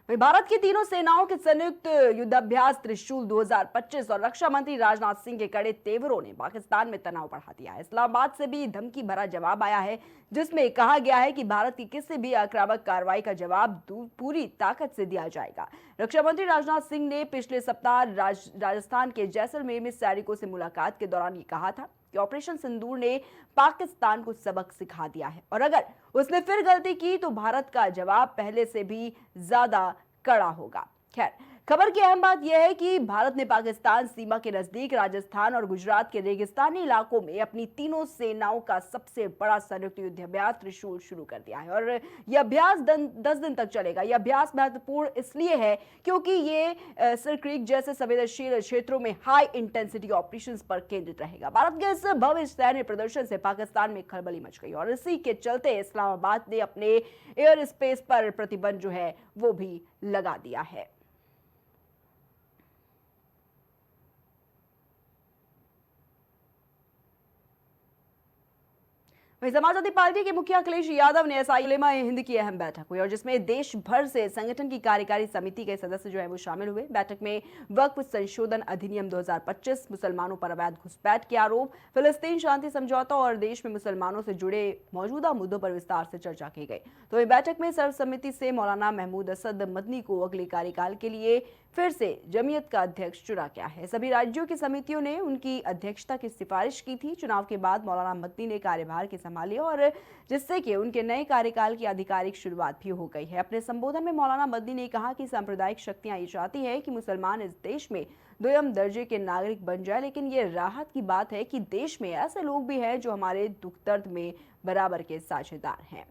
वहीं भारत की तीनों सेनाओं के संयुक्त युद्धाभ्यास त्रिशूल 2025 और रक्षा मंत्री राजनाथ सिंह के कड़े तेवरों ने पाकिस्तान में तनाव बढ़ा दिया है। इस्लामाबाद से भी धमकी भरा जवाब आया है, जिसमें कहा गया है कि भारत की किसी भी आक्रामक कार्रवाई का जवाब पूरी ताकत से दिया जाएगा। रक्षा मंत्री राजनाथ सिंह ने पिछले सप्ताह राजस्थान के जैसलमेर में सैनिकों से मुलाकात के दौरान ये कहा था कि ऑपरेशन सिंदूर ने पाकिस्तान को सबक सिखा दिया है और अगर उसने फिर गलती की तो भारत का जवाब पहले से भी ज्यादा कड़ा होगा। खैर, खबर की अहम बात यह है कि भारत ने पाकिस्तान सीमा के नजदीक राजस्थान और गुजरात के रेगिस्तानी इलाकों में अपनी तीनों सेनाओं का सबसे बड़ा संयुक्त युद्धाभ्यास त्रिशूल शुरू कर दिया है और यह अभ्यास 10 दिन तक चलेगा। यह अभ्यास महत्वपूर्ण इसलिए है क्योंकि ये सिर क्रीक जैसे संवेदनशील क्षेत्रों में हाई इंटेंसिटी ऑपरेशंस पर केंद्रित रहेगा। भारत के इस भव्य सैन्य प्रदर्शन से पाकिस्तान में खलबली मच गई और इसी के चलते इस्लामाबाद ने अपने एयर स्पेस पर प्रतिबंध जो है वो भी लगा दिया है। वहीं समाजवादी पार्टी के मुखिया अखिलेश यादव ने एसआईएमए हिंद की अहम बैठक हुई और जिसमें देश भर से संगठन की कार्यकारी समिति के सदस्य जो है वो शामिल हुए। बैठक में वक्फ संशोधन अधिनियम 2025, मुसलमानों पर अवैध घुसपैठ के आरोप, फिलिस्तीन शांति समझौता और देश में मुसलमानों से जुड़े मौजूदा मुद्दों पर विस्तार से चर्चा की गई। तो इस बैठक में सर्वसम्मति से मौलाना महमूद असद मदनी को अगले कार्यकाल के लिए फिर से जमीयत का अध्यक्ष चुना गया है। सभी राज्यों की समितियों ने उनकी अध्यक्षता की सिफारिश की थी। चुनाव के बाद मौलाना मदनी ने कार्यभार की संभाली और जिससे कि उनके नए कार्यकाल की आधिकारिक शुरुआत भी हो गई है। अपने संबोधन में मौलाना मदनी ने कहा कि सांप्रदायिक शक्तियां ये चाहती हैं कि मुसलमान इस देश में दोयम दर्जे के नागरिक बन जाए, लेकिन ये राहत की बात है कि देश में ऐसे लोग भी हैं जो हमारे दुख दर्द में बराबर के साझेदार हैं।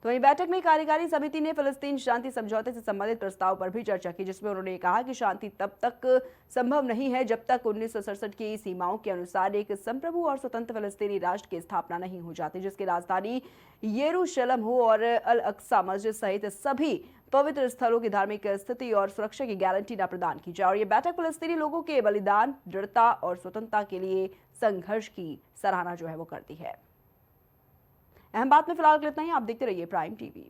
तो वहीं बैठक में कार्यकारी समिति ने फिलिस्तीन शांति समझौते से संबंधित प्रस्ताव पर भी चर्चा की, जिसमें उन्होंने कहा कि शांति तब तक संभव नहीं है जब तक 1967 की सीमाओं के अनुसार एक संप्रभु और स्वतंत्र फिलिस्तीनी राष्ट्र की स्थापना नहीं हो जाती, जिसकी राजधानी यरूशलेम हो और अल अक्सा मस्जिद सहित सभी पवित्र स्थलों की धार्मिक स्थिति और सुरक्षा की गारंटी न प्रदान की जाए। और ये बैठक फिलिस्तीनी लोगों के बलिदान, दृढ़ता और स्वतंत्रता के लिए संघर्ष की सराहना जो है वो करती है। अहम बात में फिलहाल इतना ही। आप देखते रहिए प्राइम टीवी।